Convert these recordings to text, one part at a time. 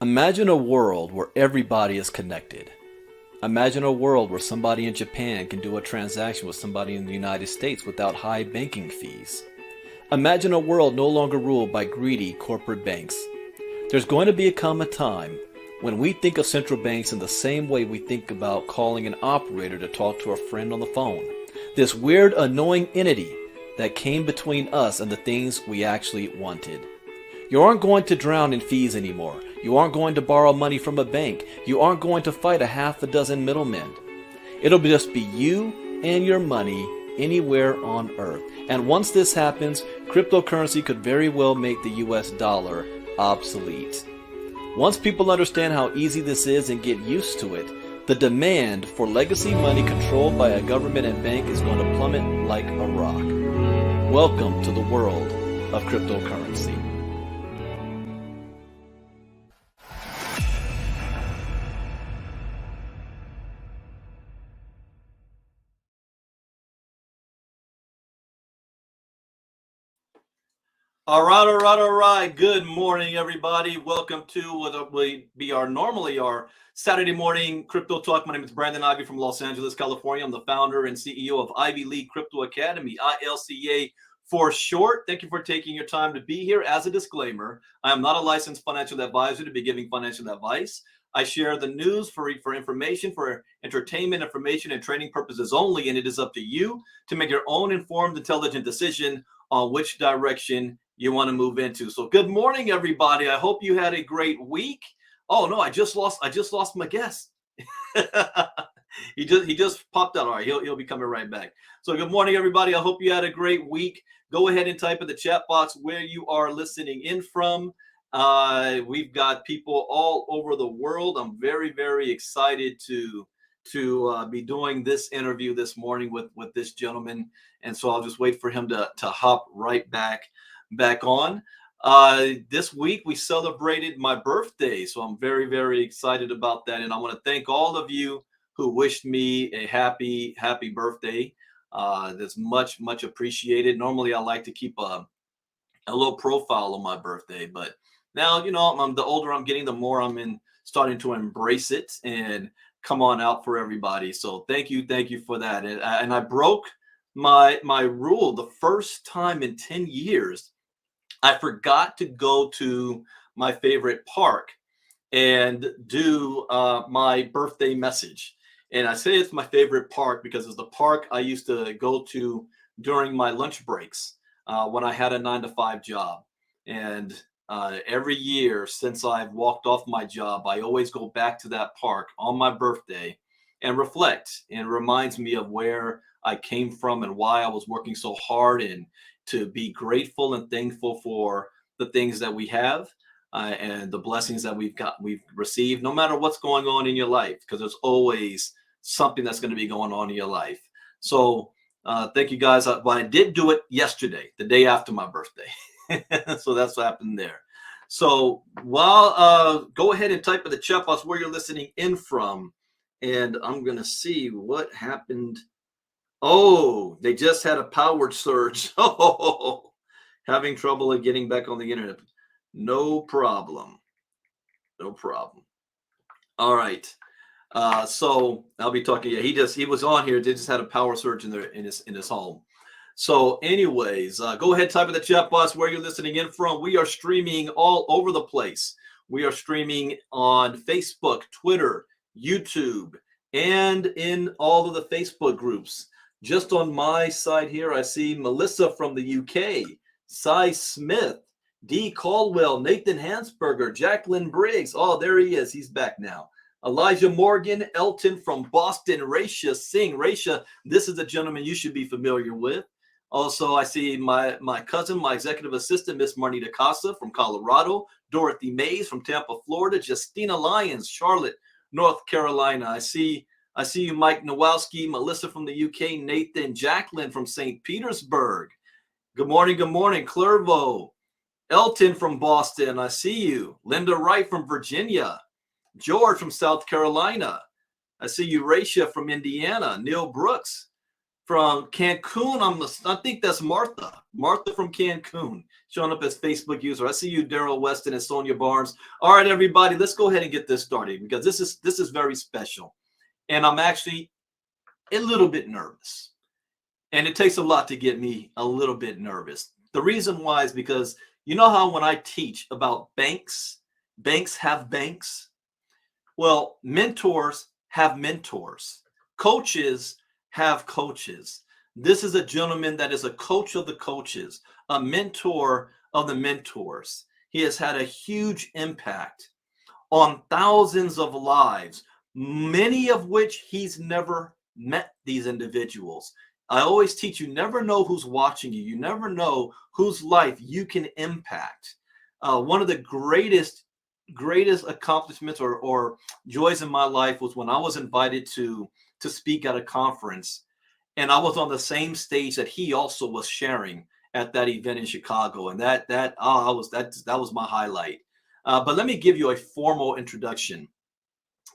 Imagine a world where everybody is connected. Imagine a world where somebody in Japan can do a transaction with somebody in the United States without high banking fees. Imagine a world no longer ruled by greedy corporate banks. There's going to come a time when we think of central banks in the same way we think about calling an operator to talk to a friend on the phone. This weird, annoying entity that came between us and the things we actually wanted. You aren't going to drown in fees anymore. You aren't going to borrow money from a bank. You aren't going to fight a half a dozen middlemen. It'll just be you and your money anywhere on earth. And once this happens, cryptocurrency could very well make the US dollar obsolete. Once people understand how easy this is and get used to it, the demand for legacy money controlled by a government and bank is going to plummet like a rock. Welcome to the world of cryptocurrency. All right. Good morning, everybody. Welcome to what will be normally our Saturday morning crypto talk. My name is Brandon Ivey from Los Angeles, California. I'm the founder and CEO of Ivy League Crypto Academy, ILCA for short. Thank you for taking your time to be here. As a disclaimer, I am not a licensed financial advisor to be giving financial advice. I share the news for information, for entertainment, information, and training purposes only, and it is up to you to make your own informed, intelligent decision on which direction you want to move into. So good morning, everybody. I hope you had a great week. Oh no, I just lost my guest. he just popped out. All right, he'll be coming right back. So good morning, everybody. I hope you had a great week. Go ahead and type in the chat box where you are listening in from. We've got people all over the world. I'm very, very excited to be doing this interview this morning with this gentleman. And so I'll just wait for him to hop right back on. This week we celebrated my birthday, so I'm very, very excited about that. And I want to thank all of you who wished me a happy birthday. That's much appreciated. Normally I like to keep a little profile on my birthday, but now, I'm the older I'm getting, the more I'm starting to embrace it and come on out for everybody. So thank you for that. And I broke my rule the first time in 10 years. I forgot to go to my favorite park and do my birthday message. And I say it's my favorite park because it's the park I used to go to during my lunch breaks when I had a 9-to-5 job. And every year since I've walked off my job, I always go back to that park on my birthday and reflect, and it reminds me of where I came from and why I was working so hard, and to be grateful and thankful for the things that we have and the blessings that we've received, no matter what's going on in your life, because there's always something that's going to be going on in your life. So thank you guys. But I did do it yesterday, the day after my birthday. So that's what happened there. So while go ahead and type in the chat box where you're listening in from, and I'm going to see what happened. Oh, they just had a power surge. Oh, having trouble getting back on the internet. No problem. All right. So I'll be talking. Yeah, he was on here. They just had a power surge in his home. So anyways, go ahead, type in the chat box where you're listening in from. We are streaming all over the place. We are streaming on Facebook, Twitter, YouTube, and in all of the Facebook groups. Just on my side here, I see Melissa from the UK, Cy Smith, D. Caldwell, Nathan Hansberger, Jacqueline Briggs. Oh, there he is. He's back now. Elijah Morgan, Elton from Boston, Raisha Singh. Raisha, this is a gentleman you should be familiar with. Also, I see my cousin, my executive assistant, Miss Marnita Casa from Colorado, Dorothy Mays from Tampa, Florida, Justina Lyons, Charlotte, North Carolina. I see you, Mike Nowalski, Melissa from the UK, Nathan, Jacqueline from St. Petersburg. Good morning, Clervo. Elton from Boston, I see you. Linda Wright from Virginia. George from South Carolina. I see you, Raisha from Indiana. Neil Brooks from Cancun. I think that's Martha. Martha from Cancun, showing up as Facebook user. I see you, Daryl Weston and Sonia Barnes. All right, everybody, let's go ahead and get this started because this is very special, and I'm actually a little bit nervous, and it takes a lot to get me a little bit nervous. The reason why is because you know how when I teach about banks, banks have banks. Well, mentors have mentors. Coaches have coaches. This is a gentleman that is a coach of the coaches, a mentor of the mentors. He has had a huge impact on thousands of lives, many of which he's never met these individuals. I always teach you never know who's watching you. You never know whose life you can impact. One of the greatest accomplishments or joys in my life was when I was invited to speak at a conference, and I was on the same stage that he also was sharing at that event in Chicago, and that was my highlight. But let me give you a formal introduction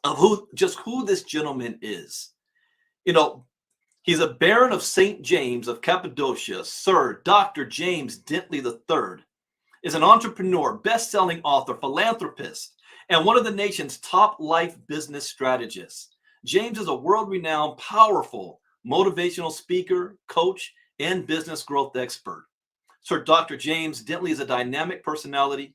of who this gentleman is. You know, he's a Baron of St. James of Cappadocia. Sir Dr. James Dentley III is an entrepreneur, best-selling author, philanthropist, and one of the nation's top life business strategists. James is a world-renowned, powerful, motivational speaker, coach, and business growth expert. Sir Dr. James Dentley is a dynamic personality,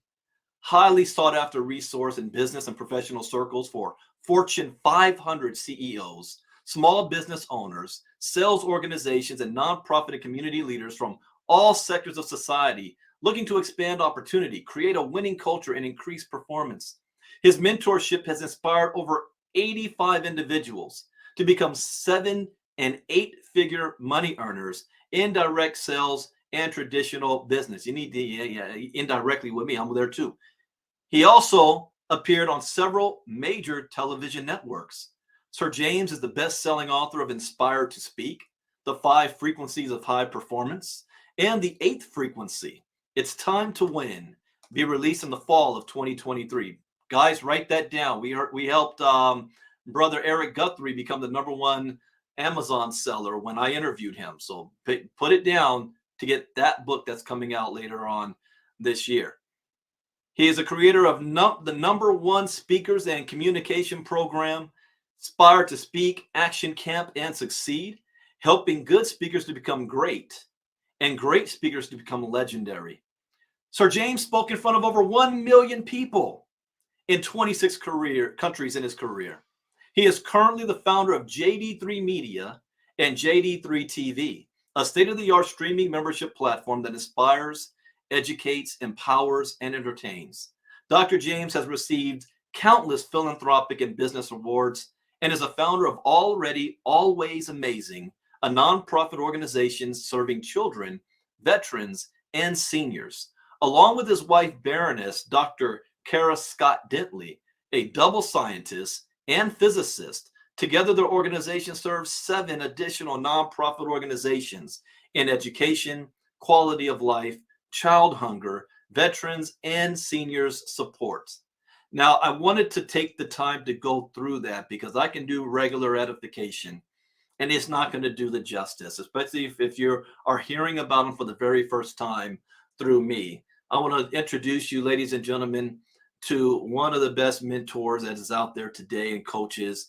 highly sought after resource in business and professional circles for Fortune 500 CEOs, small business owners, sales organizations, and nonprofit and community leaders from all sectors of society looking to expand opportunity, create a winning culture, and increase performance. His mentorship has inspired over 85 individuals to become 7- and 8-figure money earners in direct sales and traditional business. You need to indirectly with me. I'm there too. He also appeared on several major television networks. Sir James is the best-selling author of Inspired to Speak, The 5 Frequencies of High Performance, and The 8th Frequency, It's Time to Win, be released in the fall of 2023. Guys, write that down. We helped brother Eric Guthrie become the #1 Amazon seller when I interviewed him. So put it down to get that book that's coming out later on this year. He is a creator of the #1 speakers and communication program, Inspired to Speak, Action Camp, and Succeed, helping good speakers to become great and great speakers to become legendary. Sir James spoke in front of over 1 million people in 26 countries in his career. He is currently the founder of JD3 Media and JD3 TV, a state-of-the-art streaming membership platform that inspires, educates, empowers, and entertains. Dr. James has received countless philanthropic and business awards and is a founder of Already Always Amazing, a nonprofit organization serving children, veterans, and seniors, along with his wife, Baroness Dr. Kara Scott Dentley, a double scientist and physicist. Together, their organization serves 7 additional nonprofit organizations in education, quality of life, child hunger, veterans, and seniors support. Now, I wanted to take the time to go through that because I can do regular edification and it's not going to do the justice, especially if you are hearing about them for the very first time through me. I want to introduce you, ladies and gentlemen, to one of the best mentors that is out there today and coaches,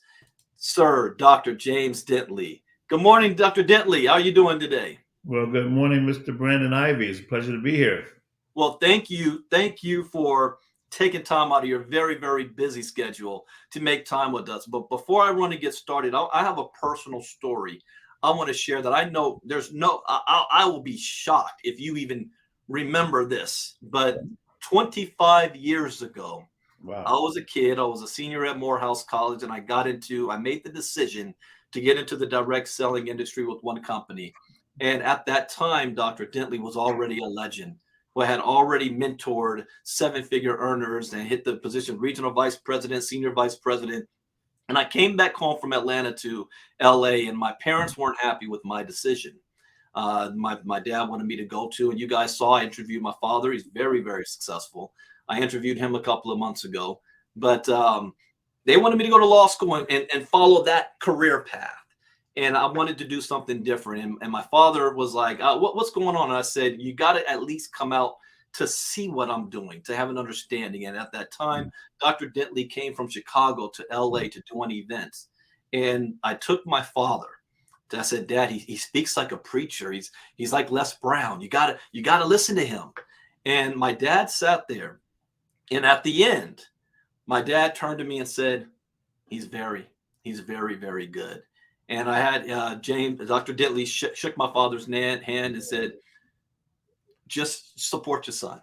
Sir Dr. James Dentley. Good morning, Dr. Dentley. How are you doing today? Well, good morning, Mr. Brandon Ivey. It's a pleasure to be here. Well, thank you. Thank you for taking time out of your very, very busy schedule to make time with us. But before I want to get started, I have a personal story I want to share that I know I will be shocked if you even remember this. But 25 years ago, I Wow. was a kid. I was a senior at Morehouse College, and I made the decision to get into the direct selling industry with one company. And at that time, Dr. Dentley was already a legend who had already mentored 7-figure earners and hit the position of regional vice president, senior vice president. And I came back home from Atlanta to LA, and my parents weren't happy with my decision. My dad wanted me to go to, and you guys saw I interviewed my father. He's very, very successful. I interviewed him a couple of months ago, but they wanted me to go to law school and follow that career path. and I wanted to do something different. And my father was like, what's going on? And I said, you got to at least come out to see what I'm doing, to have an understanding. And at that time, Dr. Dentley came from Chicago to LA to do an event. And I took my father. I said, Dad, he speaks like a preacher. He's like Les Brown. You gotta listen to him. And my dad sat there. And at the end, my dad turned to me and said, he's he's very, very good. And I had Dr. Dentley shook my father's hand and said, just support your son.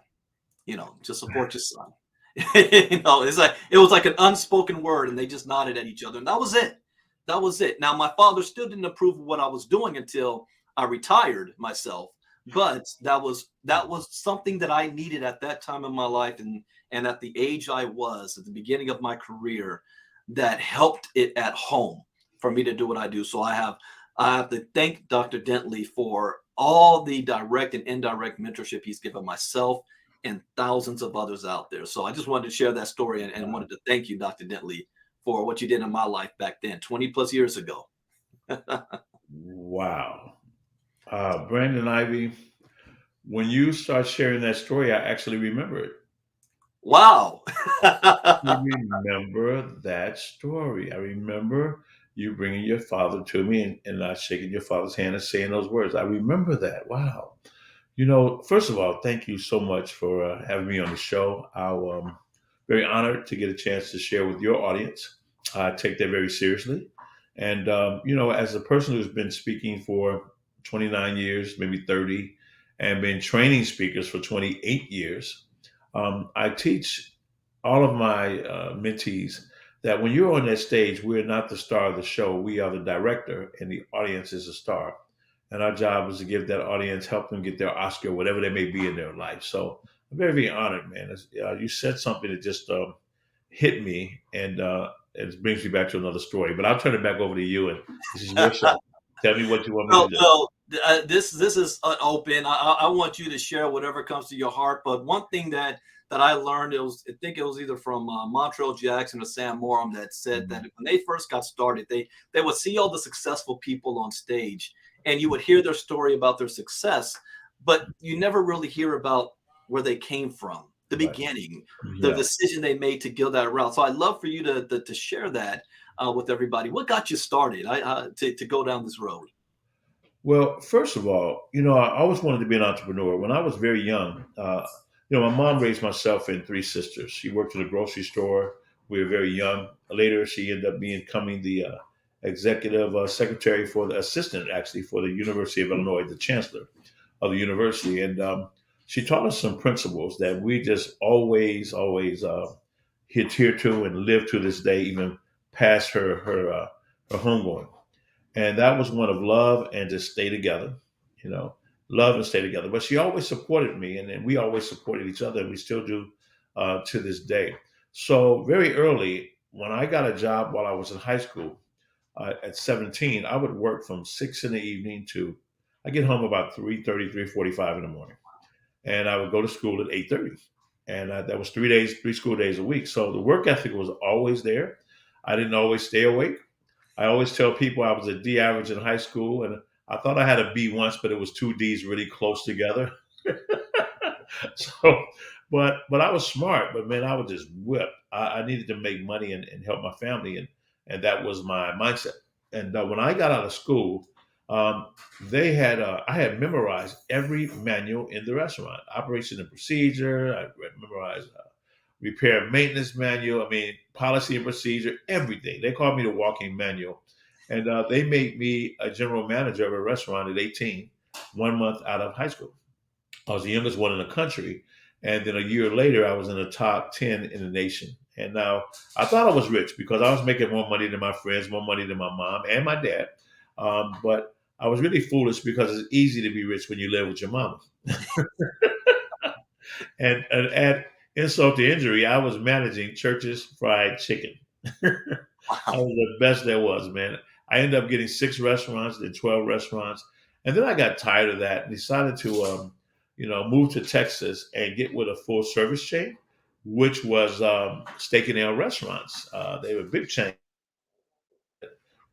Just support your son. It's like it was like an unspoken word, and they just nodded at each other, and that was it. That was it. Now, my father still didn't approve of what I was doing until I retired myself, but that was something that I needed at that time in my life, and at the age I was at the beginning of my career, that helped it at home for me to do what I do. So I have to thank Dr. Dentley for all the direct and indirect mentorship he's given myself and thousands of others out there. So I just wanted to share that story and wanted to thank you, Dr. Dentley, for what you did in my life back then, 20 plus years ago. Wow. Brandon Ivey, when you start sharing that story, I actually remember it. Wow. I remember that story. I remember you bringing your father to me and not shaking your father's hand and saying those words. I remember that. Wow. First of all, thank you so much for having me on the show. I'm very honored to get a chance to share with your audience. I take that very seriously. And, as a person who's been speaking for 29 years, maybe 30, and been training speakers for 28 years, I teach all of my mentees that when you're on that stage, we're not the star of the show. We are the director, and the audience is the star. And our job is to give that audience, help them get their Oscar, whatever they may be in their life. So I'm very, very honored, man. You said something that just hit me, and it brings me back to another story. But I'll turn it back over to you, and this is your show. Tell me what you want me to Well, do. well, this is open. I want you to share whatever comes to your heart. But one thing that I learned, I think it was either from Montreal Jackson or Sam Morum, that said that Mhm. when they first got started, they would see all the successful people on stage, and you would hear their story about their success, but you never really hear about where they came from, the Right. beginning, the Yeah. decision they made to go that route. So I'd love for you to share that with everybody. What got you started to go down this road? Well, first of all, I always wanted to be an entrepreneur. When I was very young, my mom raised myself and three sisters. She worked in a grocery store. We were very young. Later, she ended up becoming the executive secretary for the assistant, actually, for the University of Illinois, the chancellor of the university. And she taught us some principles that we just always, always adhere to and live to this day, even past her homegoing. And that was one of love and to stay together, you know, love and stay together. But she always supported me, and we always supported each other, and we still do to this day. So very early, when I got a job while I was in high school at 17, I would work from 6 in the evening to I get home about 3:30, 3:45 in the morning, and I would go to school at 8:30, and that was 3 days, 3 school days a week. So the work ethic was always there. I didn't always stay awake. I always tell people I was a D average in high school, and I thought I had a B once, but it was two D's really close together. so, but I was smart. But man, I was just whipped. I needed to make money and help my family, and that was my mindset. And when I got out of school, um, they had I had memorized every manual in the restaurant, operation and procedure. I memorized repair and maintenance manual. I mean, policy and procedure, everything. They called me the walking manual. And they made me a general manager of a restaurant at 18, 1 month out of high school. I was the youngest one in the country. And then a year later, I was in the top 10 in the nation. And now I thought I was rich because I was making more money than my friends, more money than my mom and my dad. But I was really foolish because it's easy to be rich when you live with your mama. And add insult to injury, I was managing Church's Fried Chicken. I Wow. was the best there was, man. I ended up getting 6 restaurants, then 12 restaurants. And then I got tired of that and decided to, move to Texas and get with a full service chain, which was Steak and Ale Restaurants. They were a big chain.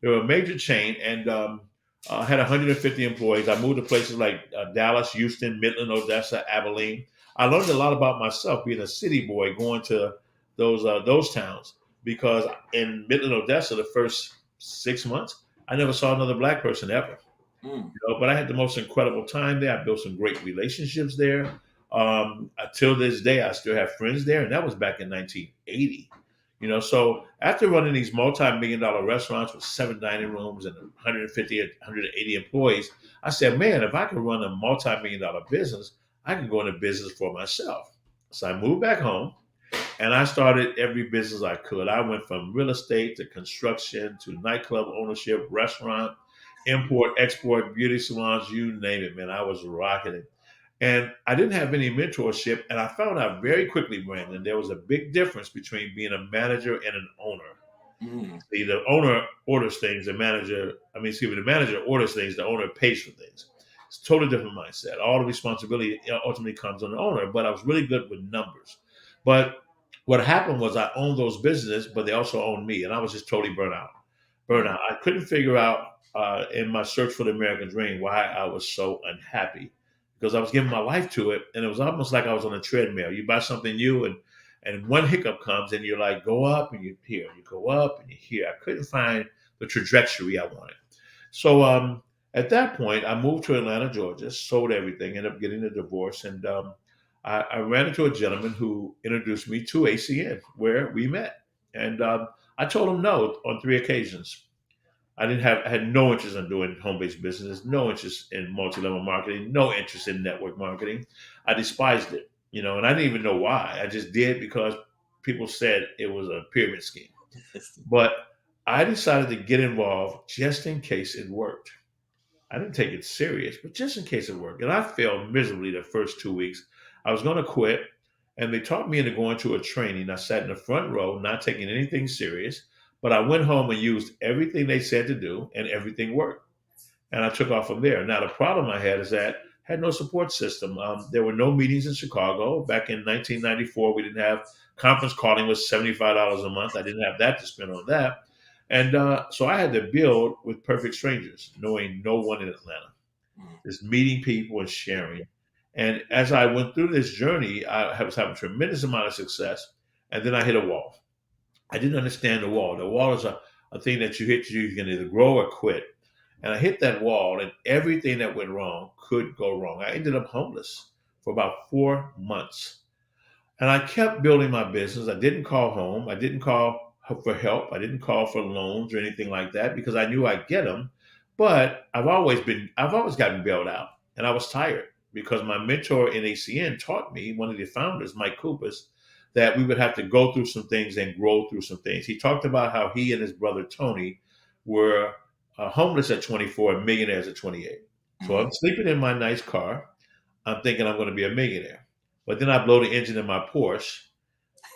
They were a major chain and had 150 employees. I moved to places like Dallas, Houston, Midland, Odessa, Abilene. I learned a lot about myself being a city boy going to those towns because in Midland, Odessa, the first 6 months, I never saw another black person ever. Mm. But I had the most incredible time there. I built some great relationships there. Until this day, I still have friends there, and that was back in 1980. So after running these multi-million dollar restaurants with 7 dining rooms and 150, 180 employees, I said, man, if I could run a multi-million dollar business, I can go into business for myself. So I moved back home and I started every business I could. I went from real estate to construction to nightclub ownership, restaurant, import, export, beauty salons, you name it, man. I was rocking it. And I didn't have any mentorship. And I found out very quickly, Brandon, there was a big difference between being a manager and an owner. Mm. See, the owner orders things, the manager orders things, the owner pays for things. It's a totally different mindset. All the responsibility ultimately comes on the owner, but I was really good with numbers. But what happened was I owned those businesses, but they also owned me, and I was just totally burnt out. Burnout. I couldn't figure out in my search for the American dream why I was so unhappy because I was giving my life to it, and it was almost like I was on a treadmill. You buy something new, and one hiccup comes, and you're like, go up, and you here, you go up, and you here. I couldn't find the trajectory I wanted. So at that point, I moved to Atlanta, Georgia, sold everything, ended up getting a divorce, and I ran into a gentleman who introduced me to ACN, where we met, and I told him no on 3 occasions. I had no interest in doing home-based business, no interest in multi-level marketing, no interest in network marketing. I despised it, and I didn't even know why. I just did because people said it was a pyramid scheme. But I decided to get involved just in case it worked. I didn't take it serious, but just in case it worked. And I failed miserably the first 2 weeks. I was going to quit, and they taught me into going to a training. I sat in the front row, not taking anything serious, but I went home and used everything they said to do, and everything worked. And I took off from there. Now, the problem I had is that I had no support system. There were no meetings in Chicago. Back in 1994, we didn't have conference calling was $75 a month. I didn't have that to spend on that. And so I had to build with perfect strangers, knowing no one in Atlanta, just meeting people and sharing. And as I went through this journey, I was having a tremendous amount of success. And then I hit a wall. I didn't understand the wall. The wall is a thing that you hit, you can either grow or quit. And I hit that wall, and everything that went wrong could go wrong. I ended up homeless for about 4 months. And I kept building my business. I didn't call home. I didn't call for help. I didn't call for loans or anything like that because I knew I'd get them. But I've always gotten bailed out, and I was tired because my mentor in ACN taught me, one of the founders, Mike Kupis, that we would have to go through some things and grow through some things. He talked about how he and his brother Tony were homeless at 24 and millionaires at 28. So I'm sleeping in my nice car. I'm thinking I'm going to be a millionaire. But then I blow the engine in my Porsche,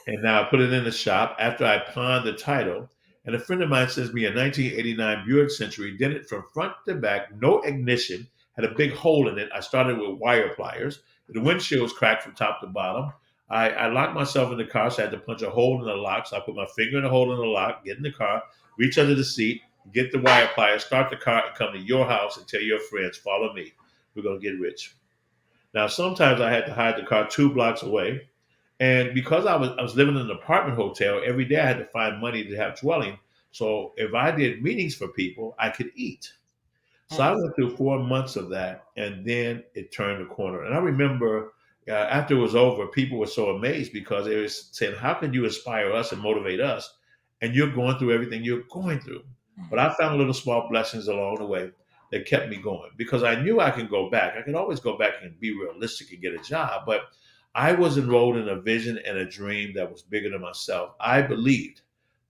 and now I put it in the shop after I pawned the title. And a friend of mine sends me a 1989 Buick Century, did it from front to back, no ignition, had a big hole in it. I started with wire pliers. The windshield was cracked from top to bottom. I locked myself in the car, so I had to punch a hole in the lock. So I put my finger in the hole in the lock, get in the car, reach under the seat, get the wire pliers, start the car, and come to your house and tell your friends, follow me. We're going to get rich. Now, sometimes I had to hide the car 2 blocks away. And because I was living in an apartment hotel, every day I had to find money to have dwelling. So if I did meetings for people, I could eat. So I went through 4 months of that, and then it turned the corner. And I remember after it was over, people were so amazed because they were saying, "How can you inspire us and motivate us? And you're going through everything you're going through." But I found little small blessings along the way that kept me going because I knew I could go back. I could always go back and be realistic and get a job, but I was enrolled in a vision and a dream that was bigger than myself. I believed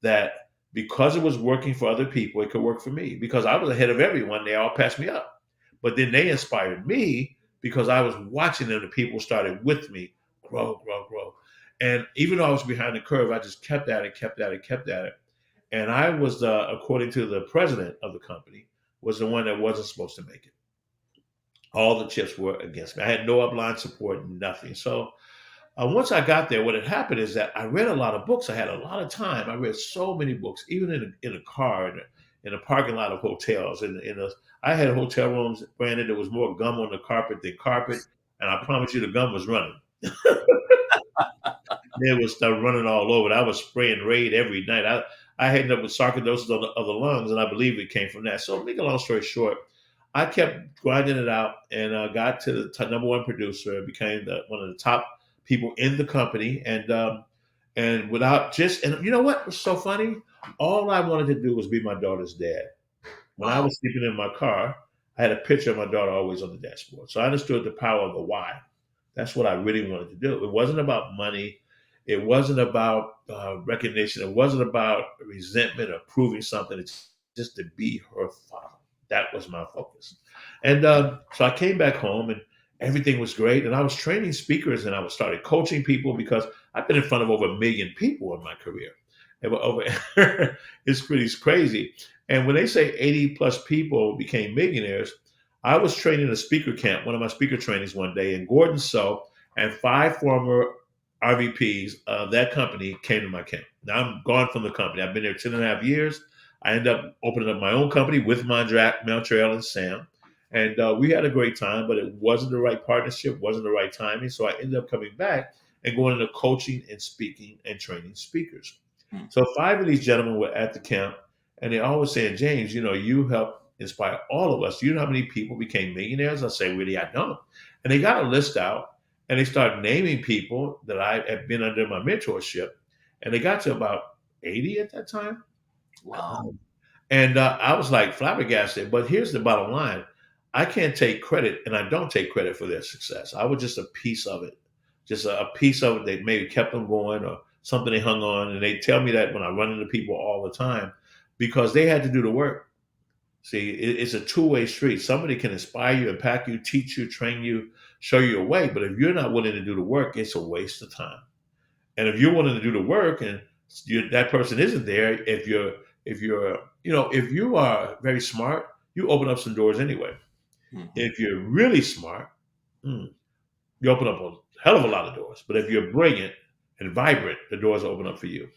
that because it was working for other people, it could work for me. Because I was ahead of everyone, they all passed me up. But then they inspired me because I was watching them. The people started with me grow, grow, grow. And even though I was behind the curve, I just kept at it, kept at it, kept at it. And I was, according to the president of the company, was the one that wasn't supposed to make it. All the chips were against me. I had no upline support, nothing. So once I got there, what had happened is that I read a lot of books. I had a lot of time. I read so many books, even in a car, in a parking lot of hotels. I had hotel rooms, Brandon, there was more gum on the carpet than carpet, and I promise you the gum was running. There was stuff running all over. I was spraying Raid every night. I ended up with sarcoidosis of the lungs, and I believe it came from that. So, make a long story short, I kept grinding it out and got to the number one producer, became one of the top people in the company, and without just and you know what was so funny? All I wanted to do was be my daughter's dad. When I Wow. was sleeping in my car, I had a picture of my daughter always on the dashboard. So I understood the power of the why. That's what I really wanted to do. It wasn't about money. It wasn't about recognition. It wasn't about resentment or proving something. It's just to be her father. That was my focus. And so I came back home and everything was great. And I was training speakers and I was started coaching people because I've been in front of over 1 million people in my career. And it's pretty crazy. And when they say 80 plus people became millionaires, I was training a speaker camp, one of my speaker trainings one day, and Gordon So and 5 former RVPs of that company came to my camp. Now I'm gone from the company. I've been there 10.5 years. I ended up opening up my own company with Montreal and Sam. And we had a great time, but it wasn't the right partnership, wasn't the right timing. So I ended up coming back and going into coaching and speaking and training speakers. Hmm. So 5 of these gentlemen were at the camp and they always saying, James, you helped inspire all of us. Do you know how many people became millionaires? I say, really, I don't. And they got a list out and they started naming people that I had been under my mentorship. And they got to about 80 at that time. Wow. And I was like flabbergasted. But here's the bottom line. I can't take credit and I don't take credit for their success. I was just a piece of it, just a piece of it that maybe kept them going or something they hung on. And they tell me that when I run into people all the time because they had to do the work. See, it's a two-way street. Somebody can inspire you, impact you, teach you, train you, show you a way. But if you're not willing to do the work, it's a waste of time. And if you're willing to do the work, and that person isn't there, if you are very smart, you open up some doors anyway. Mhm. If you're really smart, mm, you open up a hell of a lot of doors. But if you're brilliant and vibrant, the doors open up for you.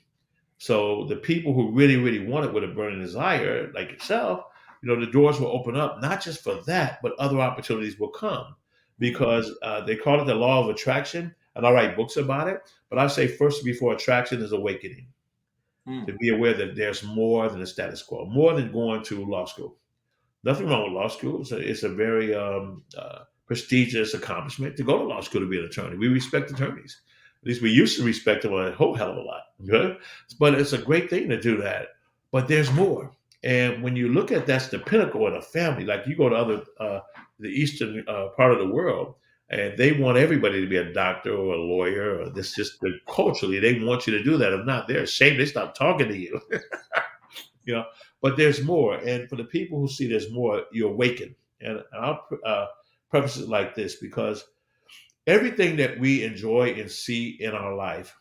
So the people who really, really want it with a burning desire, like yourself, the doors will open up, not just for that, but other opportunities will come because they call it the law of attraction. And I write books about it. But I say first before attraction is awakening, Hmm. to be aware that there's more than the status quo, more than going to law school. Nothing wrong with law school. It's a very prestigious accomplishment to go to law school to be an attorney. We respect attorneys. At least we used to respect them a whole hell of a lot. Okay? But it's a great thing to do that. But there's more. And when you look at that's the pinnacle of a family, like you go to the eastern part of the world, and they want everybody to be a doctor or a lawyer, or this just culturally they want you to do that. If not, they're ashamed. They stop talking to you. you know but there's more, and for the people who see there's more, you awaken. And I'll preface it like this, because everything that we enjoy and see in our life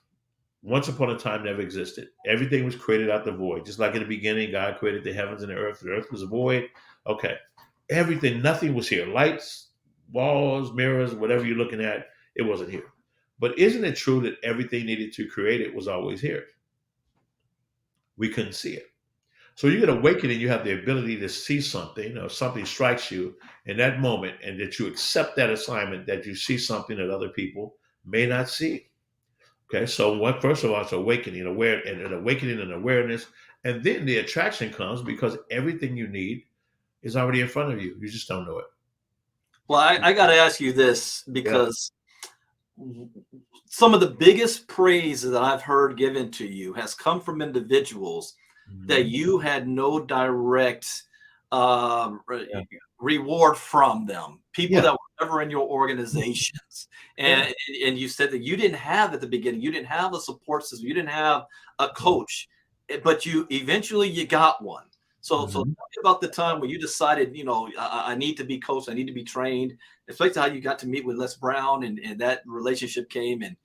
once upon a time never existed. Everything was created out the void, just like in the beginning God created the heavens and the earth was a void. Okay, everything, nothing was here. Lights, walls, mirrors, whatever you're looking at, it wasn't here. But isn't it true that everything needed to create it was always here? We couldn't see it. So you get awakened and you have the ability to see something, or something strikes you in that moment, and that you accept that assignment, that you see something that other people may not see. Okay, so what? First of all, it's awakening, an awakening and awareness, and then the attraction comes because everything you need is already in front of you. You just don't know it. Well, I got to ask you this Yeah. because some of the biggest praise that I've heard given to you has come from individuals that Mhm. you had no direct Yeah. reward from them, people Yeah. that were never in your organizations. Yeah. And you said that you didn't have at the beginning, you didn't have a support system, you didn't have a coach, but you eventually you got one. So tell Mhm. me about the time when you decided, I need to be coached, I need to be trained. Reflect how you got to meet with Les Brown, and that relationship came. And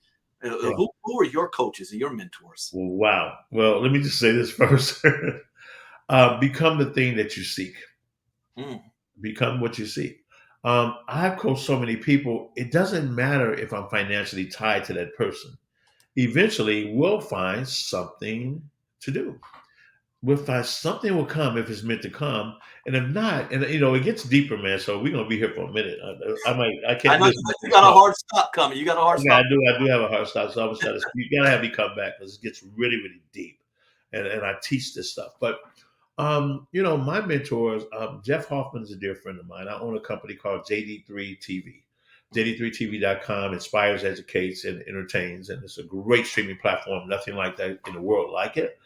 Yeah. who were your coaches and your mentors? Wow. Well, let me just say this first. Become the thing that you seek. Mm, Become what you seek. I've coached so many people. It doesn't matter if I'm financially tied to that person. Eventually, we'll find something to do. we'll find something will come if it's meant to come, and if not, and it gets deeper, man. So we're gonna be here for a minute. I I can't know listen to you this got a talk. hard stop coming. You got a hard Yeah, stop. I do have a hard stop. So I'm gonna try to. You gotta have me come back because it gets really, really deep, and I teach this stuff. But my mentors, Jeff Hoffman is a dear friend of mine. I own a company called JD3 TV. JD3TV.com inspires, educates, and entertains, and it's a great streaming platform. Nothing like that in the world like it.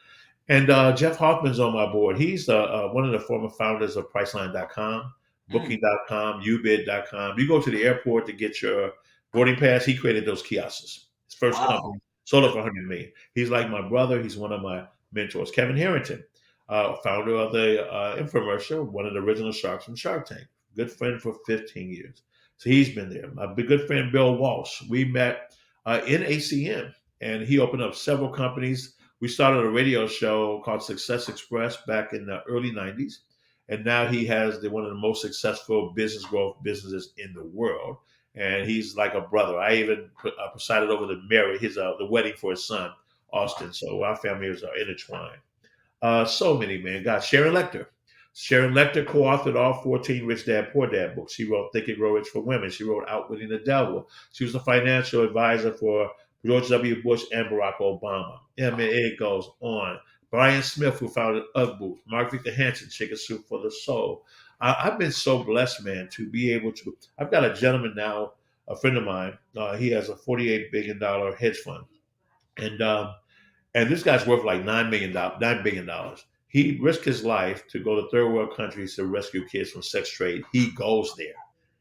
And Jeff Hoffman's on my board. He's one of the former founders of Priceline.com, Mm, Booking.com, Ubid.com. You go to the airport to get your boarding pass. He created those kiosks. His first wow. company sold it for 100 million. He's like my brother. He's one of my mentors. Kevin Harrington, founder of the infomercial, one of the original sharks from Shark Tank. Good friend for 15 years. So he's been there. My good friend Bill Walsh. We met in ACM, and he opened up several companies. We started a radio show called Success Express back in the early 90s. And now he has one of the most successful business growth businesses in the world. And he's like a brother. I even presided over the wedding for his son, Austin. So our families are intertwined. So many, man. God, Sharon Lecter. Sharon Lecter co-authored all 14 Rich Dad Poor Dad books. She wrote Think and Grow Rich for Women. She wrote Outwitting the Devil. She was the financial advisor for George W. Bush and Barack Obama. I mean, it goes on. Brian Smith, who founded UGG Booth. Mark Victor Hansen, Chicken Soup for the Soul. I've been so blessed, man, to be able to. I've got a gentleman now, a friend of mine. He has a $48 billion hedge fund. And this guy's worth like $9 billion. He risked his life to go to third world countries to rescue kids from sex trade. He goes there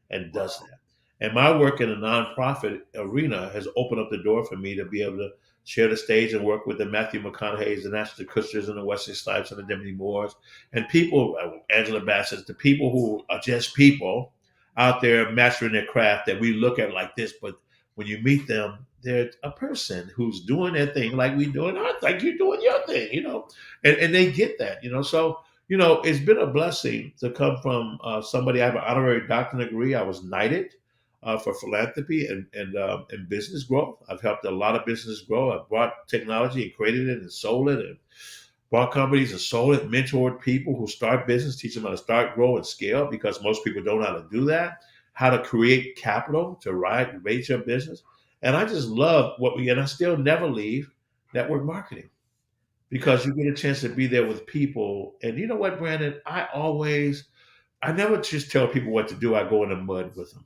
and does Wow. that. And my work in the nonprofit arena has opened up the door for me to be able to share the stage and work with the Matthew McConaughey's, the Ashton Kutchers, and the Wesley Snipes, and the Demi Moores, and people, Angela Bassett's, the people who are just people out there mastering their craft that we look at like this, but when you meet them, they're a person who's doing their thing like we doing our like you're doing your thing. And they get that. So, it's been a blessing to come from somebody. I have an honorary doctorate degree. I was knighted for philanthropy and business growth. I've helped a lot of businesses grow. I've brought technology and created it and sold it and bought companies and sold it, mentored people who start business, teach them how to start, grow, and scale because most people don't know how to do that, how to create capital to raise your business. And I just love and I still never leave network marketing Yeah. because you get a chance to be there with people. And you know what, Brandon? I never just tell people what to do. I go in the mud with them.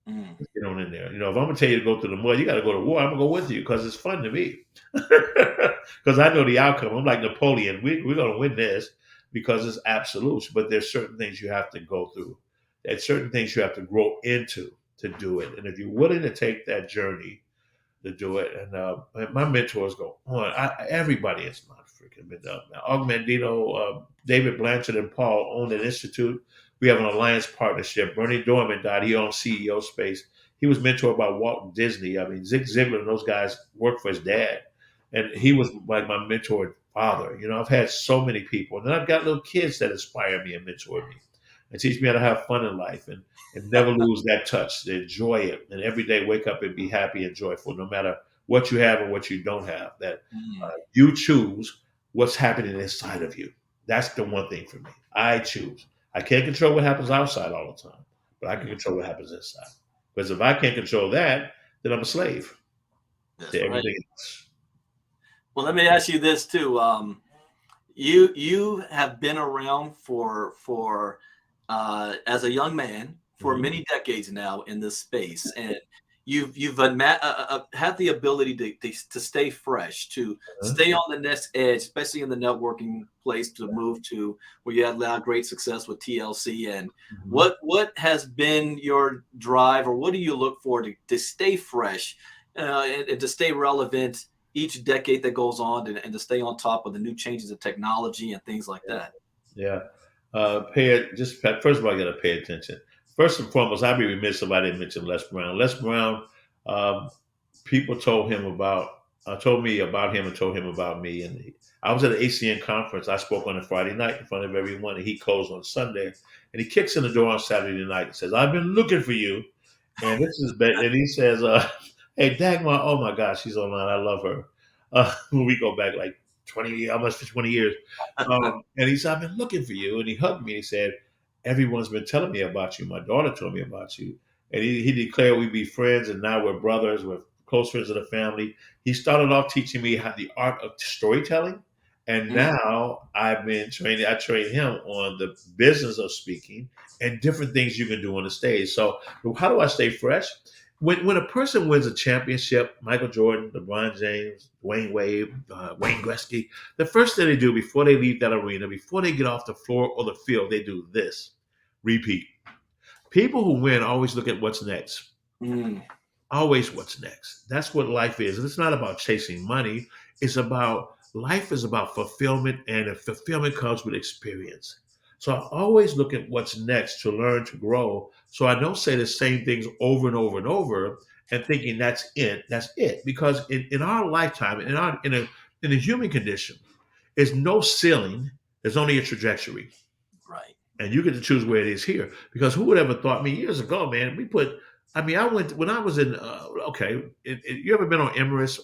Mm, Get on in there. If I'm gonna tell you to go through the mud, you got to go to war. I'm gonna go with you because it's fun to me. Because I know the outcome. I'm like Napoleon. We're gonna win this because it's absolute. But there's certain things you have to go through. There's certain things you have to grow into to do it. And if you're willing to take that journey to do it, and my mentors go on. Everybody is not freaking been done. Now, Og Mandino, David Blanchard, and Paul own an institute. We have an alliance partnership. Bernie Dorman died. He owns CEO Space. He was mentored by Walt Disney. I mean, Zig Ziglar and those guys worked for his dad, and he was like my mentored father. I've had so many people, and then I've got little kids that inspire me and mentor me, and teach me how to have fun in life and never lose that touch, to enjoy it, and every day wake up and be happy and joyful, no matter what you have and what you don't have. That mm, you choose what's happening inside of you. That's the one thing for me. I choose. I can't control what happens outside all the time, but I can mm. control what happens inside. Because if I can't control that, then I'm a slave That's to right. everything else. Well, let me ask you this too. You have been around for as a young man for Mhm. many decades now in this space, and you've had the ability to stay fresh, to Uh-huh. stay on the next edge, especially in the networking place, to move to where you had a lot of great success with TLC. And Mhm. what has been your drive, or what do you look for to stay fresh and to stay relevant each decade that goes on, and to stay on top of the new changes of technology and things like that? Yeah. First of all, I got to pay attention. First and foremost, I'd be remiss if I didn't mention Les Brown. Les Brown, um, people told me about him and told him about me. And I was at an ACN conference. I spoke on a Friday night in front of everyone, and he closed on Sunday. And he kicks in the door on Saturday night and says, "I've been looking for you." And and he says, "Hey, Dagmar, oh my gosh, she's online. I love her." We go back like almost 20 years. And he said, I've been looking for you. And he hugged me and he said, everyone's been telling me about you. My daughter told me about you. And he declared we'd be friends, and now we're brothers. We're close friends of the family. He started off teaching me how the art of storytelling. And Mm, now I've been training, I train him on the business of speaking and different things you can do on the stage. So how do I stay fresh? When a person wins a championship, Michael Jordan, LeBron James, Dwayne Wade, Wayne Gretzky, the first thing they do before they leave that arena, before they get off the floor or the field, they do this: repeat. People who win always look at what's next. mm, Always what's next. That's what life is. And it's not about chasing money. It's about life is about fulfillment, and if fulfillment comes with experience. So I always look at what's next to learn, to grow. So I don't say the same things over and over and over and thinking that's it. That's it. Because in our lifetime, in a human condition, there's no ceiling. There's only a trajectory, right. and you get to choose where it is here. Because who would ever thought? Me years ago, man, we put. I mean, I went when I was in. Okay, you ever been on Emirates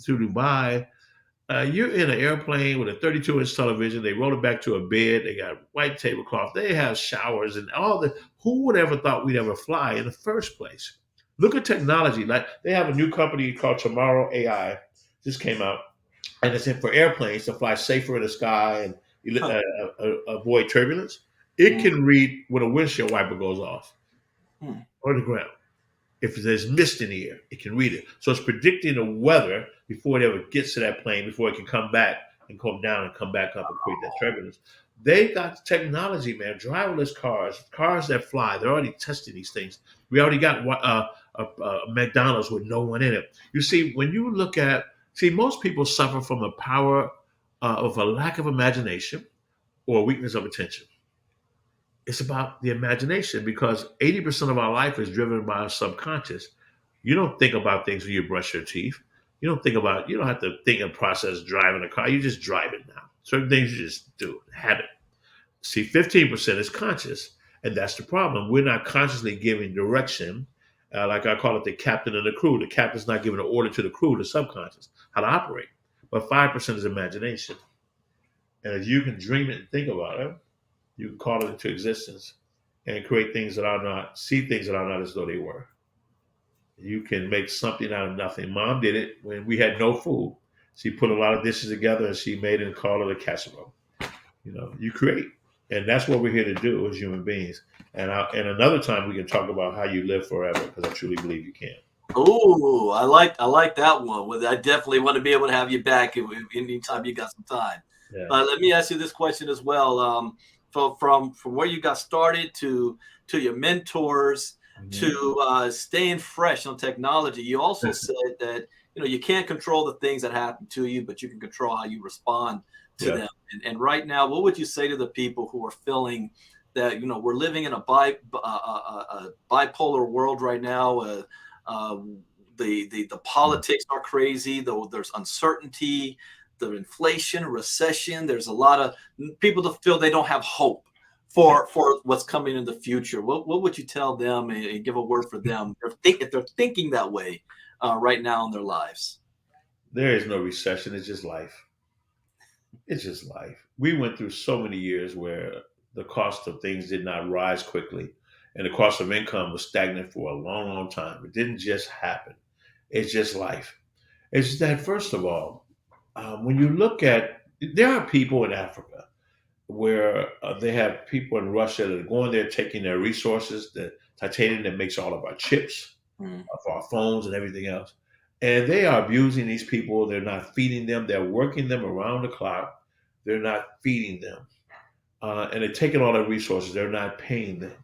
to Dubai? You're in an airplane with a 32-inch television. They roll it back to a bed. They got white tablecloth. They have showers and all the. Who would ever thought we'd ever fly in the first place? Look at technology. Like they have a new company called Tomorrow AI. Just came out, and it's in for airplanes to fly safer in the sky and Huh. avoid turbulence. It Mm, can read when a windshield wiper goes off mm, or the ground. If there's mist in the air, it can read it. So it's predicting the weather before it ever gets to that plane, before it can come back and come down and come back up and create that turbulence. They got technology, man. Driverless cars, cars that fly. They're already testing these things. We already got McDonald's with no one in it. You see, when you look at, most people suffer from a power of a lack of imagination or weakness of attention. It's about the imagination because 80% of our life is driven by our subconscious. You don't think about things when you brush your teeth. You don't have to think and process driving a car. You just drive it now. Certain things you just do, habit. See, 15% is conscious. And that's the problem. We're not consciously giving direction. Like I call it the captain and the crew. The captain's not giving an order to the crew, the subconscious, how to operate. But 5% is imagination. And if you can dream it and think about it, you can call it into existence and create things that are not, see things that are not as though they were. You can make something out of nothing. Mom did it when we had no food. She put a lot of dishes together and she made it and called it a casserole. You create. And that's what we're here to do as human beings. And another time we can talk about how you live forever because I truly believe you can. Oh, I like that one. Well, I definitely want to be able to have you back anytime you got some time. Yeah. Let me ask you this question as well. From where you got started to your mentors Mhm. to staying fresh on technology, you also said that you can't control the things that happen to you, but you can control how you respond to Yeah. them. And right now, what would you say to the people who are feeling that we're living in a bipolar world right now? Uh, the politics are crazy. Though there's uncertainty, the inflation, recession. There's a lot of people that feel they don't have hope for what's coming in the future. What would you tell them and give a word for them if they're thinking that way right now in their lives? There is no recession. It's just life. It's just life. We went through so many years where the cost of things did not rise quickly, and the cost of income was stagnant for a long, long time. It didn't just happen. It's just life. It's just that, first of all, when you look at, there are people in Africa where they have people in Russia that are going there taking their resources, the titanium that makes all of our chips, Mm, of our phones and everything else. And they are abusing these people. They're not feeding them. They're working them around the clock. They're not feeding them. And they're taking all their resources. They're not paying them.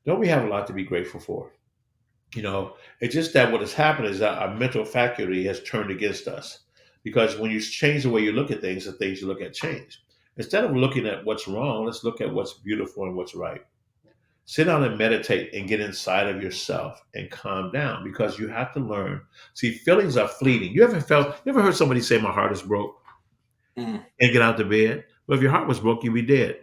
Don't we have a lot to be grateful for? It's just that what has happened is that our mental faculty has turned against us. Because when you change the way you look at things, the things you look at change. Instead of looking at what's wrong, let's look at what's beautiful and what's right. Sit down and meditate and get inside of yourself and calm down because you have to learn. See, feelings are fleeting. You ever heard somebody say, my heart is broke mm, and get out the bed? Well, if your heart was broke, you'd be dead.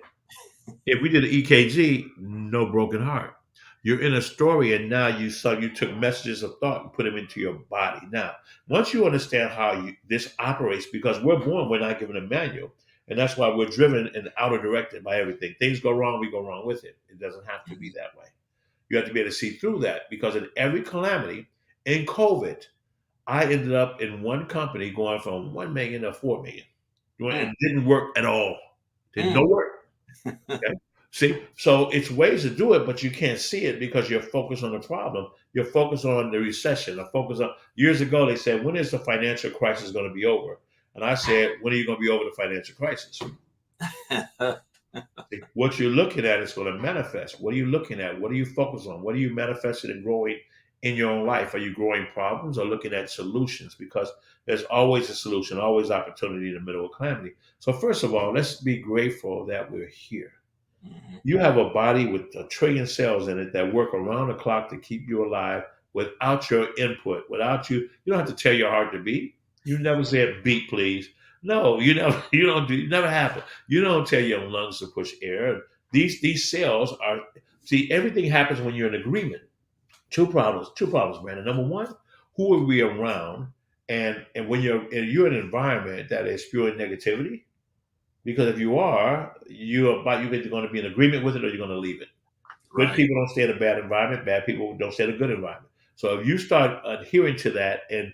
If we did an EKG, no broken heart. You're in a story, and now you took messages of thought and put them into your body. Now, once you understand how this operates, because we're not given a manual, and that's why we're driven and outer directed by everything. Things go wrong, we go wrong with it. It doesn't have to be that way. You have to be able to see through that, because in every calamity, in COVID, I ended up in one company going from 1 million to 4 million. And Mm, it didn't work at all. Did no mm. work. Okay. See, so it's ways to do it, but you can't see it because you're focused on the problem. You're focused on the recession. I focus on years ago. They said, "When is the financial crisis going to be over?" And I said, "When are you going to be over the financial crisis?" What you're looking at is going to manifest. What are you looking at? What are you focused on? What are you manifesting and growing in your own life? Are you growing problems or looking at solutions? Because there's always a solution, always opportunity in the middle of calamity. So first of all, let's be grateful that we're here. Mhm. You have a body with a trillion cells in it that work around the clock to keep you alive without your input, without you. You don't have to tell your heart to beat. You never said beat, please. No, you never. You don't do. It never happen. You don't tell your lungs to push air. These cells are. See, everything happens when you're in agreement. Two problems, Brandon. Number one, who are we around? And when you're in an environment that is spewing negativity, because if you are, you're either going to be in agreement with it or you're going to leave it. Good Right. people don't stay in a bad environment. Bad people don't stay in a good environment. So if you start adhering to that and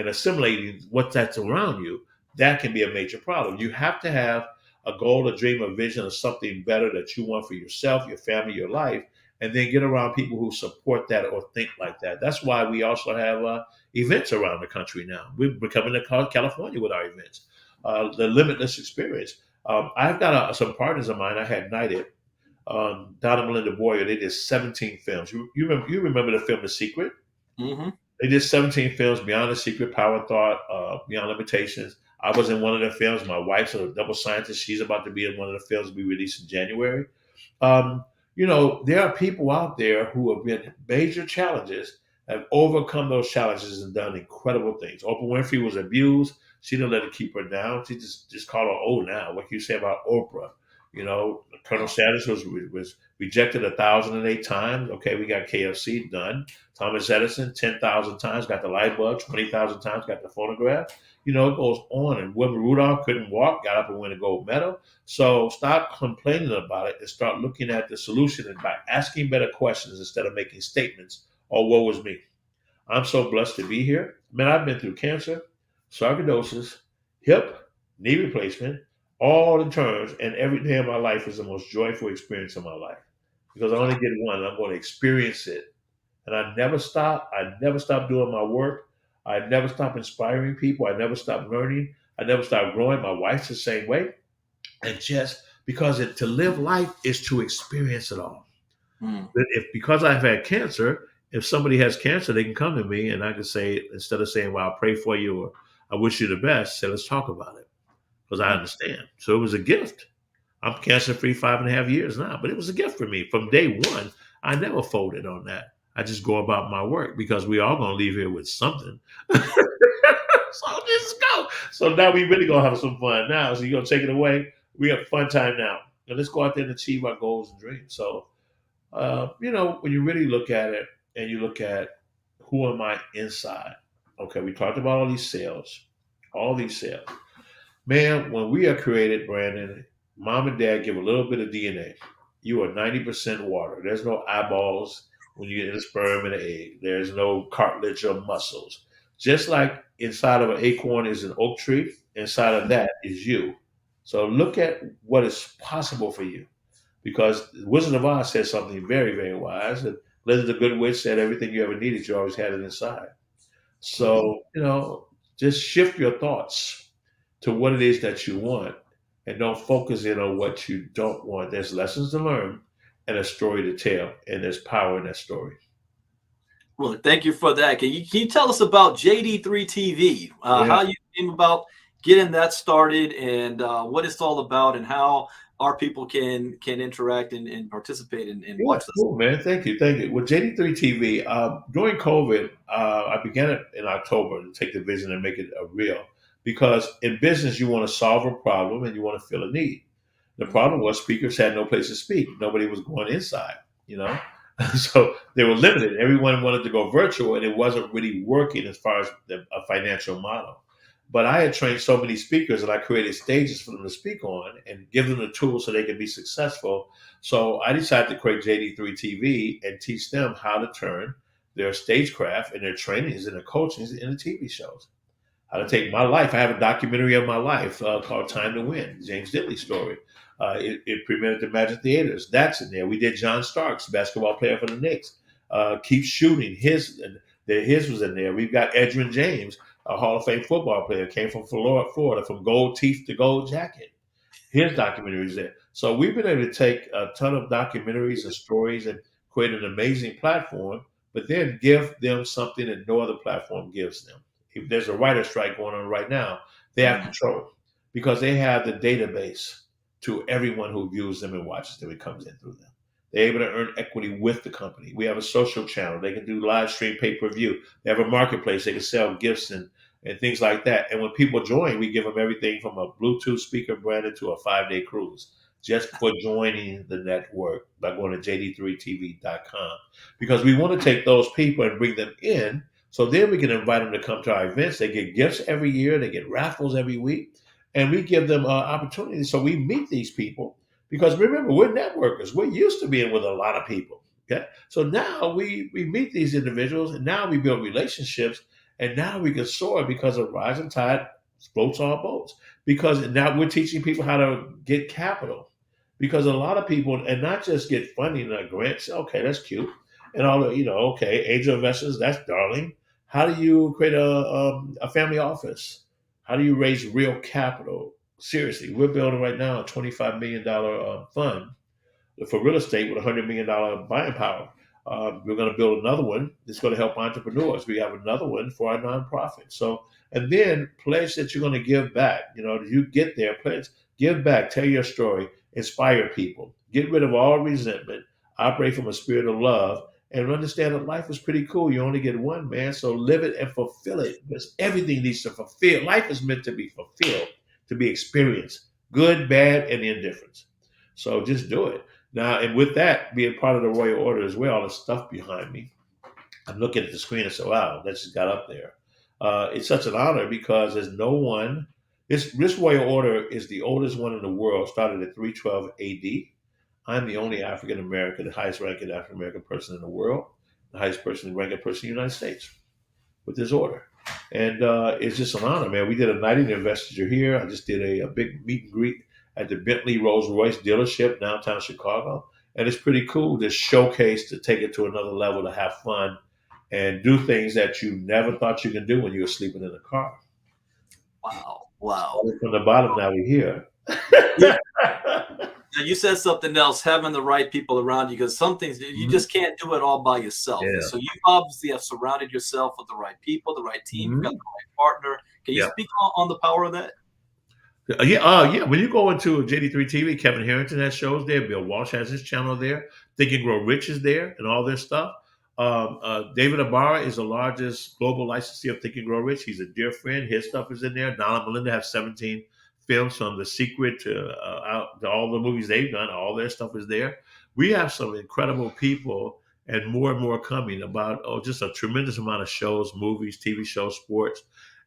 assimilating what that's around you, that can be a major problem. You have to have a goal, a dream, a vision of something better that you want for yourself, your family, your life, and then get around people who support that or think like that. That's why we also have events around the country now. We're becoming to California with our events, the Limitless Experience. I've got some partners of mine I had knighted, Don and Melinda Boyer. They did 17 films. You remember the film The Secret? Hmm. They did 17 films: Beyond the Secret, Power Thought, Beyond Limitations. I was in one of the films. My wife's a double scientist. She's about to be in one of the films we released in January. Um, there are people out there who have been major challenges, have overcome those challenges and done incredible things. Oprah Winfrey was abused. She didn't let it keep her down. She just called her old now. What can you say about Oprah? Colonel Sanders was rejected 1,008 times. Okay, we got KFC done. Thomas Edison 10,000 times, got the light bulb. 20,000 times, got the phonograph. It goes on. And Wilbur Rudolph couldn't walk, got up and won a gold medal. So stop complaining about it and start looking at the solution and by asking better questions instead of making statements. Oh, woe is me. I'm so blessed to be here. Man, I've been through cancer, sarcoidosis, hip, knee replacement, all in terms, and every day of my life is the most joyful experience of my life because I only get one and I'm going to experience it. And I never stop. I never stop doing my work. I never stop inspiring people. I never stop learning. I never stop growing. My wife's the same way. And just because to live life is to experience it all. Mm. But if because I've had cancer, if somebody has cancer, they can come to me and I can say, instead of saying, "Well, I'll pray for you," or "I wish you the best," say, "Let's talk about it," because I Mm. understand. So it was a gift. I'm cancer free 5.5 years now, but it was a gift for me from day one. I never folded on that. I just go about my work because we all gonna leave here with something. So just go. So now we really gonna have some fun now. So you gonna take it away. We have fun time now. And let's go out there and achieve our goals and dreams. So when you really look at it and you look at who am I inside? Okay, we talked about all these cells. Man, when we are created, Brandon, mom and dad give a little bit of DNA. You are 90% water. There's no eyeballs when you get a sperm and an egg. There's no cartilage or muscles. Just like inside of an acorn is an oak tree, inside of that is you. So look at what is possible for you because the Wizard of Oz said something very, very wise. And Linda the Good Witch said everything you ever needed, you always had it inside. Mhm. So, just shift your thoughts to what it is that you want and don't focus in on what you don't want. There's lessons to learn and a story to tell, and there's power in that story. Well, thank you for that. Can you tell us about JD3 TV? Yeah. How you came about getting that started, and what it's all about, and how our people can interact and participate and Yeah, watch this. cool, man. Thank you. Thank you. With JD3 TV, during COVID, I began it in October to take the vision and make it a real. Because in business, you want to solve a problem and you want to fill a need. The Mhm. problem was speakers had no place to speak. Nobody was going inside, you know. So they were limited. Everyone wanted to go virtual, and it wasn't really working as far as a financial model. But I had trained so many speakers, and I created stages for them to speak on and give them the tools so they could be successful. So I decided to create JD3 TV and teach them how to turn their stagecraft and their trainings and their coachings into TV shows. How to take my life. I have a documentary of my life called Time to Win, James Dentley story. It premiered at the Magic Theaters. That's in there. We did John Starks, basketball player for the Knicks. Keep shooting. His was in there. We've got Edgerrin James, a Hall of Fame football player, came from Florida, from gold teeth to gold jacket. His documentaries there. So we've been able to take a ton of documentaries and stories and create an amazing platform, but then give them something that no other platform gives them. If there's a writer strike going on right now, they have control because they have the database to everyone who views them and watches them. It comes in through them. They're able to earn equity with the company. We have a social channel. They can do live stream pay-per-view. They have a marketplace. They can sell gifts and things like that. And when people join, we give them everything from a Bluetooth speaker branded to a 5-day cruise just for joining the network by going to jd3tv.com. Because we want to take those people and bring them in so then we can invite them to come to our events. They get gifts every year, they get raffles every week, and we give them opportunities. So we meet these people because remember, we're networkers. We're used to being with a lot of people. Okay. So now we meet these individuals and now we build relationships and now we can soar because a rising tide floats all boats. Because now we're teaching people how to get capital. Because a lot of people, and not just get funding and grants, okay, that's cute. And all the, okay, angel investors, that's darling. How do you create a family office? How do you raise real capital? Seriously, we're building right now a $25 million fund for real estate with $100 million buying power. We're going to build another one that's going to help entrepreneurs. We have another one for our nonprofit. So, and then pledge that you're going to give back. You get there, pledge, give back, tell your story, inspire people, get rid of all resentment, operate from a spirit of love, and understand that life is pretty cool. You only get one, man. So live it and fulfill it because everything needs to fulfill. Life is meant to be fulfilled, to be experienced, good, bad, and indifference. So just do it. Now, and with that being part of the Royal Order as well, the stuff behind me, I'm looking at the screen and say, wow, that just got up there. It's such an honor because there's no one, this Royal Order is the oldest one in the world, started at 312 AD. I'm the only African American, the highest ranking African American person in the world, the highest ranking person in the United States with this order. And it's just an honor, man. We did a night in investiture here. I just did a big meet and greet at the Bentley Rolls Royce dealership downtown Chicago. And it's pretty cool to showcase, to take it to another level, to have fun and do things that you never thought you could do when you were sleeping in the car. Wow. Wow. Starting from the bottom, now we're here. Yeah. Now you said something else, having the right people around you, because some things you just can't do it all by yourself. Yeah. So you obviously have surrounded yourself with the right people, the right team, you've got the right partner. Can you speak on the power of that? Yeah. When you go into JD3 TV, Kevin Harrington has shows there. Bill Walsh has his channel there. Think and Grow Rich is there, and all their stuff. David Ibarra is the largest global licensee of Think and Grow Rich. He's a dear friend. His stuff is in there. Donna and Melinda have 17 films from The Secret to all the movies they've done. All their stuff is there. We have some incredible people and more coming about just a tremendous amount of shows, movies, TV shows, sports,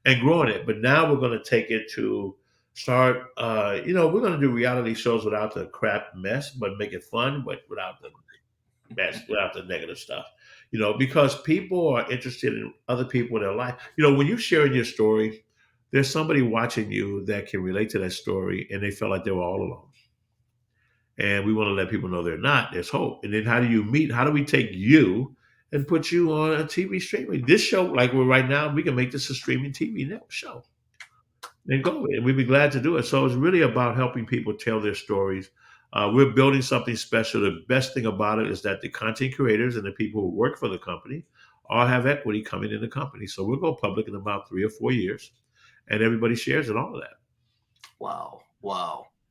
and growing it. But now we're going to take it to start, we're going to do reality shows without the crap mess, but make it fun, but without the mess, without the negative stuff. Because people are interested in other people in their life. When you share your story, there's somebody watching you that can relate to that story and they felt like they were all alone. And we want to let people know they're not. There's hope. And then how do we take you and put you on a TV streaming? This show, like we're right now, we can make this a streaming TV network show. And go, and we'd be glad to do it. So it's really about helping people tell their stories. We're building something special. The best thing about it is that the content creators and the people who work for the company all have equity coming in the company. So we'll go public in about 3 or 4 years, and everybody shares in all of that. Wow.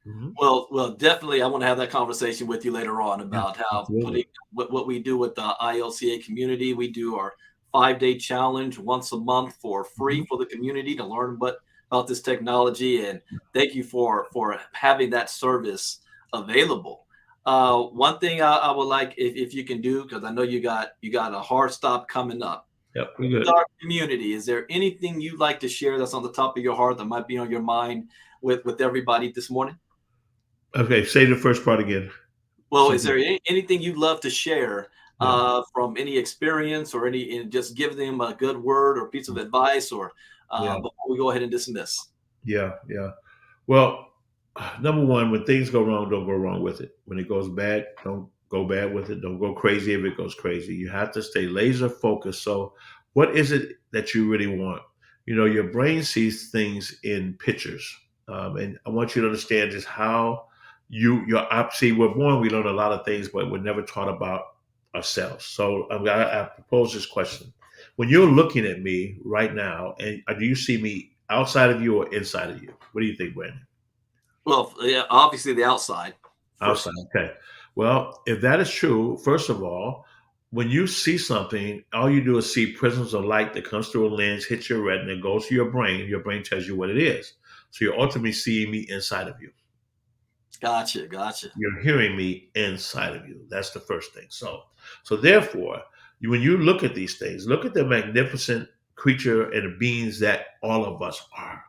Mm-hmm. Well, definitely. I want to have that conversation with you later on about how what we do with the ILCA community. We do our 5-day challenge once a month for free for the community to learn about this technology. And thank you for having that service available. One thing I would like if you can do, because I know you got a hard stop coming up. Yep, we're good. With our community, is there anything you'd like to share that's on the top of your heart that might be on your mind with everybody this morning? Okay, say the first part again. Well, So, is there anything you'd love to share yeah, from any experience or any, and just give them a good word or piece of advice, or yeah, before we go ahead and dismiss? yeah. Well, number one, when things go wrong, don't go wrong with it. When it goes bad, don't go bad with it. Don't go crazy if it goes crazy. You have to stay laser focused. So, what is it that you really want? Your brain sees things in pictures, and I want you to understand just how your see. We're born, we learn a lot of things, but we're never taught about ourselves. So, I propose this question: when you're looking at me right now, and do you see me outside of you or inside of you? What do you think, Brandon? Well, yeah, obviously the outside first. Outside. Okay. Well, if that is true, first of all, when you see something, all you do is see prisms of light that comes through a lens, hits your retina, goes to your brain. Your brain tells you what it is. So you're ultimately seeing me inside of you. Gotcha. You're hearing me inside of you. That's the first thing. So therefore, when you look at these things, look at the magnificent creature and the beings that all of us are.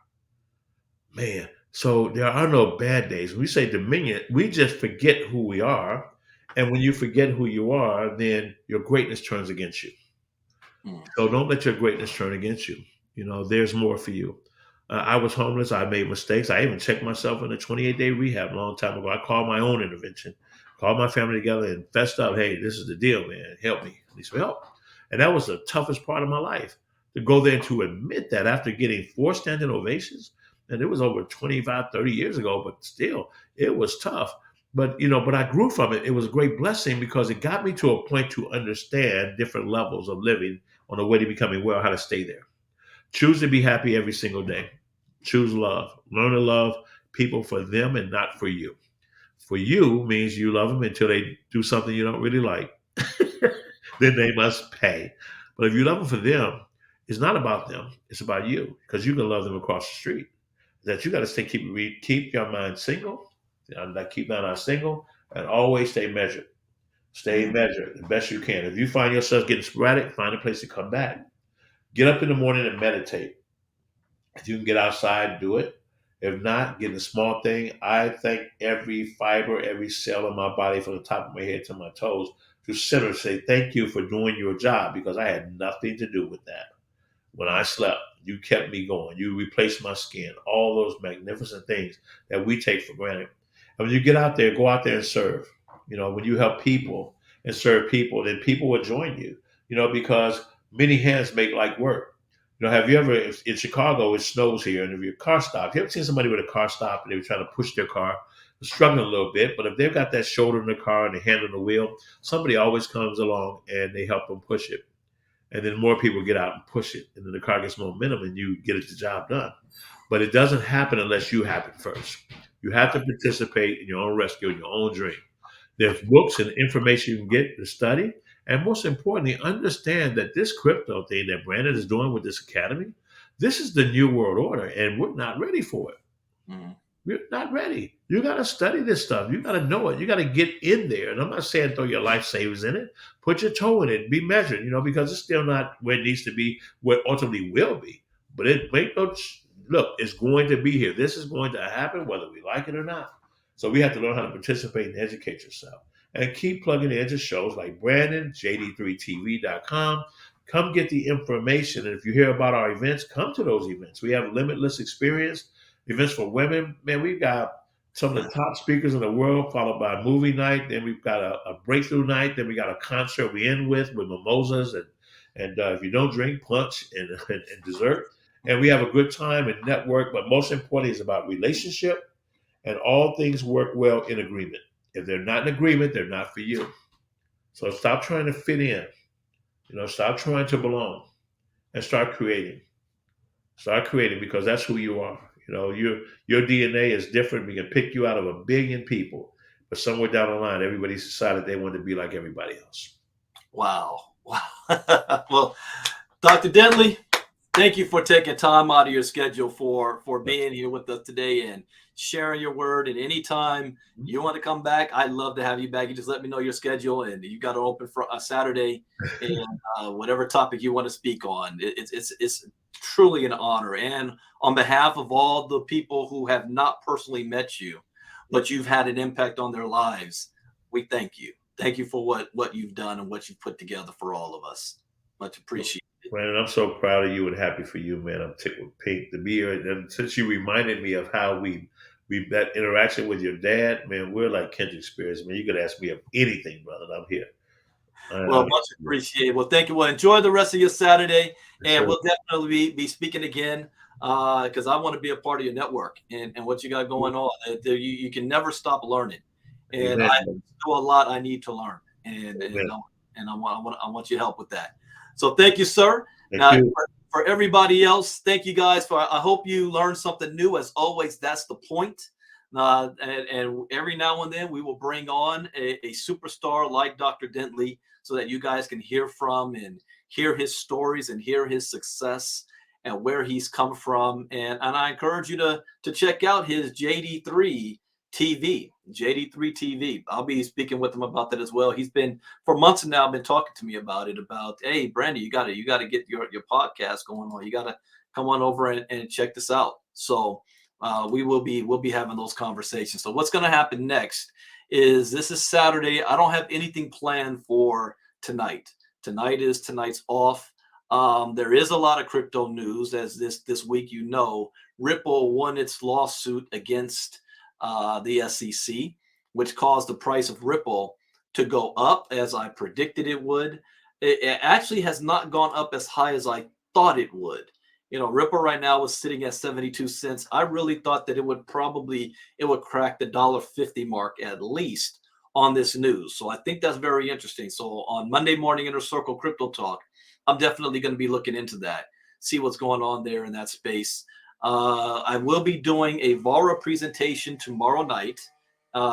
Man, so there are no bad days. When we say dominion, we just forget who we are. And when you forget who you are, then your greatness turns against you. Mm. So don't let your greatness turn against you. There's more for you. I was homeless. I made mistakes. I even checked myself in a 28-day rehab a long time ago. I called my own intervention, called my family together and fessed up. Hey, this is the deal, man. Help me. Need some help. And that was the toughest part of my life, to go there and to admit that after getting 4 standing ovations. And it was over 25, 30 years ago, but still, it was tough. But I grew from it. It was a great blessing because it got me to a point to understand different levels of living on the way to becoming well, how to stay there. Choose to be happy every single day. Choose love. Learn to love people for them and not for you. For you means you love them until they do something you don't really like. Then they must pay. But if you love them for them, it's not about them. It's about you, because you can love them across the street. That you got to keep your mind single, like keep that mind single, and always stay measured. Stay Mm. measured the best you can. If you find yourself getting sporadic, find a place to come back. Get up in the morning and meditate. If you can get outside, do it. If not, get a small thing. I thank every fiber, every cell in my body, from the top of my head to my toes, to center, say thank you for doing your job, because I had nothing to do with that. When I slept, you kept me going. You replaced my skin. All those magnificent things that we take for granted. And when you get out there, go out there and serve. When you help people and serve people, then people will join you. Because many hands make light work. Have you ever, in Chicago, it snows here, and if your car stops, you ever seen somebody with a car stop and they were trying to push their car, they're struggling a little bit, but if they've got that shoulder in the car and the hand on the wheel, somebody always comes along and they help them push it. And then more people get out and push it, and then the car gets more momentum, and you get the job done. But it doesn't happen unless you happen first. You have to participate in your own rescue, in your own dream. There's books and information you can get to study. And most importantly, understand that this crypto thing that Brandon is doing with this academy, this is the new world order, and we're not ready for it. Mm. We're not ready. You got to study this stuff. You got to know it. You got to get in there. And I'm not saying throw your life savings in it. Put your toe in it. Be measured, because it's still not where it needs to be, where it ultimately will be. But it make no look, it's going to be here. This is going to happen whether we like it or not. So we have to learn how to participate and educate yourself. And keep plugging into shows like Brandon, jd3tv.com. Come get the information. And if you hear about our events, come to those events. We have limitless experience events for women. Man, we've got some of the top speakers in the world, followed by a movie night. Then we've got a breakthrough night. Then we got a concert we end with mimosas and if you don't drink, punch and dessert. And we have a good time and network. But most importantly, it's about relationship, and all things work well in agreement. If they're not in agreement, they're not for you. So stop trying to fit in. Stop trying to belong, and start creating. Start creating, because that's who you are. Your DNA is different. We can pick you out of a billion people, but somewhere down the line, everybody's decided they want to be like everybody else. Wow. Well, Dr. Dentley, thank you for taking time out of your schedule for being here with us today and sharing your word. And anytime you want to come back, I'd love to have you back. You just let me know your schedule, and you got it open for a Saturday, and whatever topic you want to speak on. It's truly an honor. And on behalf of all the people who have not personally met you, but you've had an impact on their lives, we thank you. Thank you for what you've done and what you've put together for all of us. Much appreciated. Brandon, I'm so proud of you and happy for you, man. I'm tickled pink to be here. And since you reminded me of how we that interaction with your dad, man, we're like kindred spirits, man. You could ask me of anything, brother. I'm here. Well, I'm much appreciated. Well, thank you. Well, enjoy the rest of your Saturday, yes, and sir. we'll definitely be speaking again because I want to be a part of your network and what you got going on. You can never stop learning, and Amen. I know a lot I need to learn, and Amen. I want your help with that. So thank you, sir. Thank Now, you. for everybody else, thank you guys for. I hope you learned something new. As always, that's the point. And every now and then we will bring on a superstar like Dr. Dentley so that you guys can hear from and hear his stories and hear his success and where he's come from. And I encourage you to check out his JD3 TV, JD3 TV. I'll be speaking with him about that as well. He's been for months now been talking to me about it, about, hey, Brandy, you gotta get your podcast going on. You gotta come on over and check this out. So we'll be having those conversations. So what's going to happen next is this is Saturday. I don't have anything planned for tonight. Tonight's off. There is a lot of crypto news as this week. Ripple won its lawsuit against the SEC, which caused the price of Ripple to go up as I predicted it would. It actually has not gone up as high as I thought it would. Ripple right now is sitting at 72 cents. I really thought that it would crack the $1.50 mark at least on this news. So I think that's very interesting. So on Monday morning Inner Circle Crypto Talk, I'm definitely going to be looking into that, see what's going on there in that space. I will be doing a Vara presentation tomorrow night,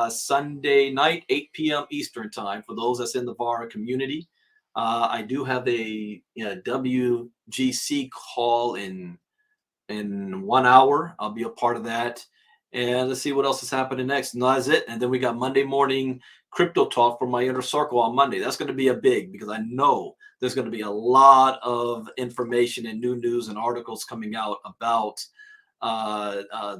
Sunday night, 8 p.m. Eastern time for those that's in the Vara community. I do have a WGC call in 1 hour. I'll be a part of that. And let's see what else is happening next. And that's it. And then we got Monday morning crypto talk from my inner circle on Monday. That's going to be a big, because I know there's going to be a lot of information and new news and articles coming out about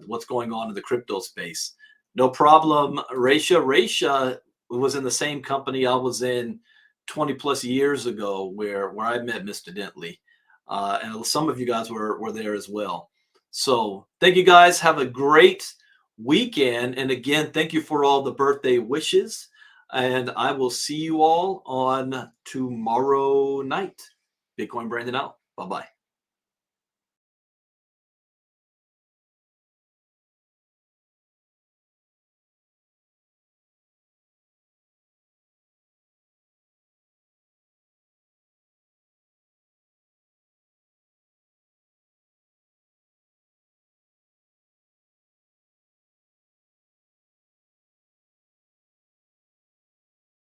what's going on in the crypto space. No problem. Raisha was in the same company I was in 20 plus years ago where I met Mr. Dentley. And some of you guys were there as well. So thank you guys. Have a great weekend. And again, thank you for all the birthday wishes. And I will see you all on tomorrow night. Bitcoin Brandon out. Bye-bye.